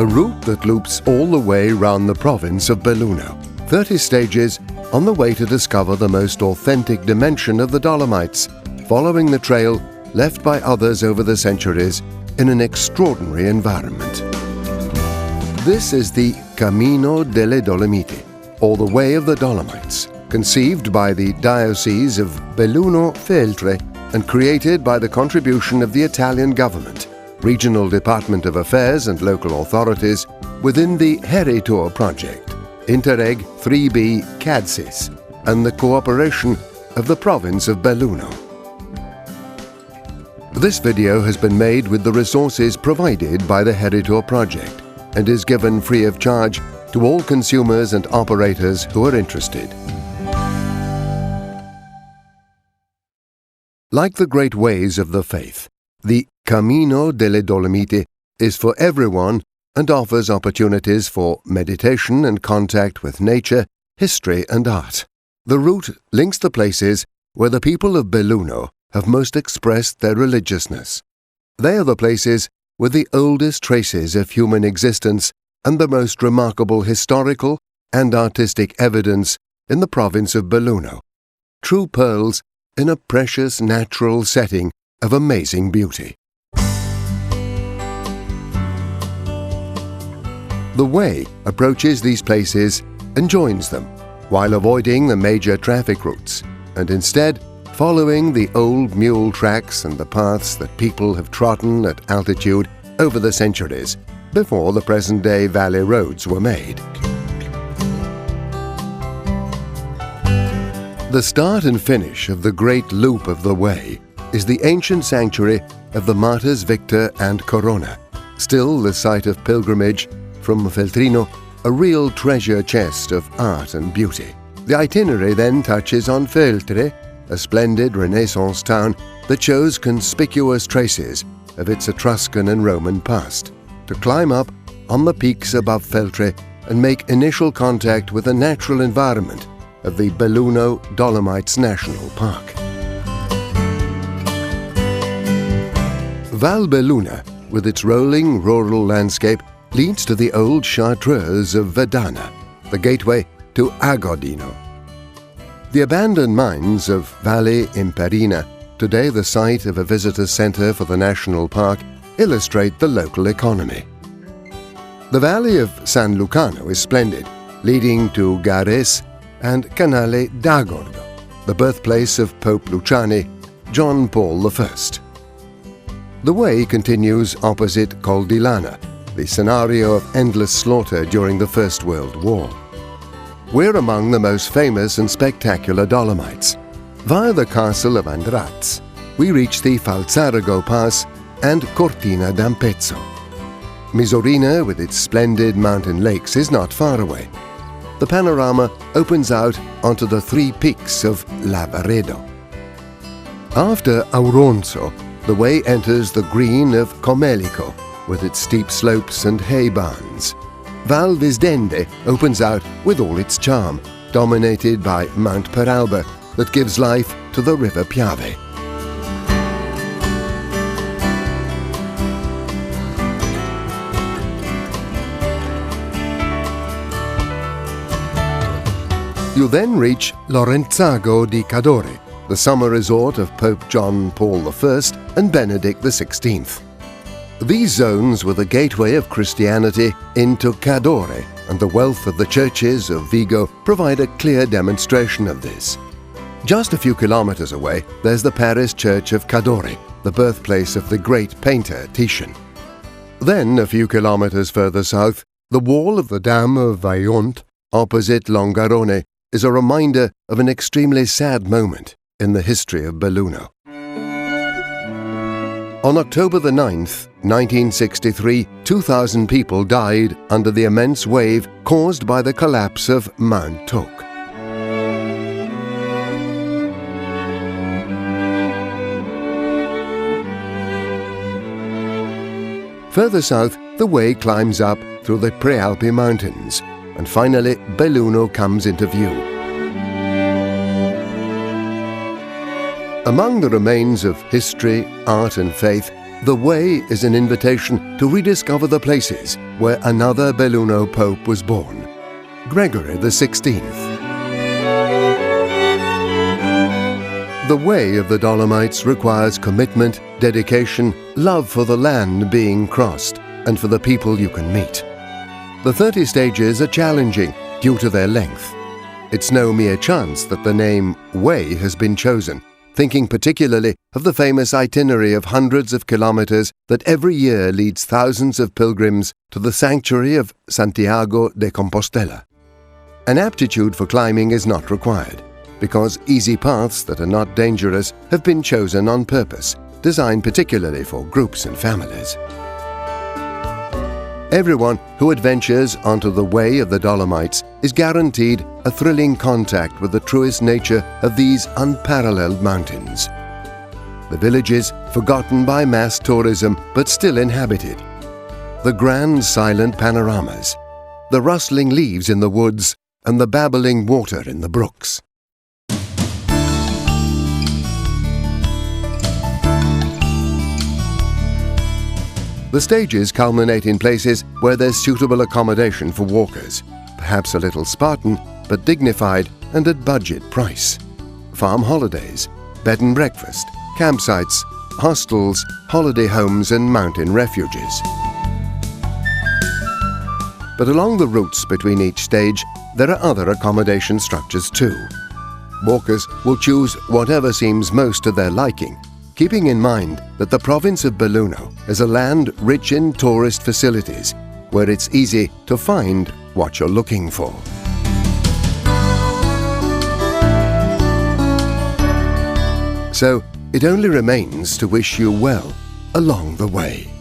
a route that loops all the way round the province of Belluno. 30 stages on the way to discover the most authentic dimension of the Dolomites, following the trail left by others over the centuries in an extraordinary environment. This is the Cammino delle Dolomiti, or the Way of the Dolomites, conceived by the Diocese of Belluno-Feltre and created by the contribution of the Italian government, Regional Department of Affairs and local authorities within the Heritor project, Interreg 3B CADSIS, and the cooperation of the province of Belluno. This video has been made with the resources provided by the Heritor project and is given free of charge to all consumers and operators who are interested. Like the great ways of the faith, the Cammino delle Dolomiti is for everyone and offers opportunities for meditation and contact with nature, history and art. The route links the places where the people of Belluno have most expressed their religiousness. They are the places with the oldest traces of human existence and the most remarkable historical and artistic evidence in the province of Belluno. True pearls in a precious natural setting of amazing beauty. The way approaches these places and joins them, while avoiding the major traffic routes, and instead following the old mule tracks and the paths that people have trodden at altitude over the centuries before the present-day valley roads were made. The start and finish of the great loop of the way is the ancient sanctuary of the martyrs Victor and Corona, still the site of pilgrimage from Feltrino, a real treasure chest of art and beauty. The itinerary then touches on Feltre, a splendid Renaissance town that shows conspicuous traces of its Etruscan and Roman past, to climb up on the peaks above Feltre and make initial contact with the natural environment of the Belluno Dolomites National Park. Val Belluna, with its rolling rural landscape, leads to the old chartreuse of Verdana, the gateway to Agodino. The abandoned mines of Valle Imperina, today the site of a visitor center for the national park, illustrate the local economy. The valley of San Lucano is splendid, leading to Gares and Canale d'Agordo, the birthplace of Pope Luciani, John Paul I. The way continues opposite Col di Lana, the scenario of endless slaughter during the First World War. We're among the most famous and spectacular Dolomites. Via the castle of Andraz, we reach the Falzarago Pass and Cortina d'Ampezzo. Misurina, with its splendid mountain lakes, is not far away. The panorama opens out onto the three peaks of Lavaredo. After Auronzo, the way enters the green of Comelico, with its steep slopes and hay barns. Val Visdende opens out with all its charm, dominated by Mount Peralba that gives life to the river Piave. You then reach Lorenzago di Cadore, the summer resort of Pope John Paul I and Benedict XVI. These zones were the gateway of Christianity into Cadore, and the wealth of the churches of Vigo provide a clear demonstration of this. Just a few kilometers away, there's the Paris church of Cadore, the birthplace of the great painter Titian. Then, a few kilometers further south, the wall of the Dam of Vajont, opposite Longarone, is a reminder of an extremely sad moment in the history of Belluno. On October the 9th, 1963, 2,000 people died under the immense wave caused by the collapse of Mount Toc. Further south, the way climbs up through the Prealpi Mountains, and finally Belluno comes into view. Among the remains of history, art and faith, The Way is an invitation to rediscover the places where another Belluno Pope was born, Gregory XVI. The Way of the Dolomites requires commitment, dedication, love for the land being crossed, and for the people you can meet. The 30 stages are challenging due to their length. It's no mere chance that the name Way has been chosen, thinking particularly of the famous itinerary of hundreds of kilometers that every year leads thousands of pilgrims to the sanctuary of Santiago de Compostela. An aptitude for climbing is not required, because easy paths that are not dangerous have been chosen on purpose, designed particularly for groups and families. Everyone who adventures onto the Way of the Dolomites is guaranteed a thrilling contact with the truest nature of these unparalleled mountains. The villages forgotten by mass tourism but still inhabited. The grand silent panoramas, the rustling leaves in the woods, and the babbling water in the brooks. The stages culminate in places where there's suitable accommodation for walkers, perhaps a little Spartan, but dignified and at budget price. Farm holidays, bed and breakfast, campsites, hostels, holiday homes and mountain refuges. But along the routes between each stage, there are other accommodation structures too. Walkers will choose whatever seems most to their liking, keeping in mind that the province of Belluno is a land rich in tourist facilities, where it's easy to find what you're looking for. So, it only remains to wish you well along the way.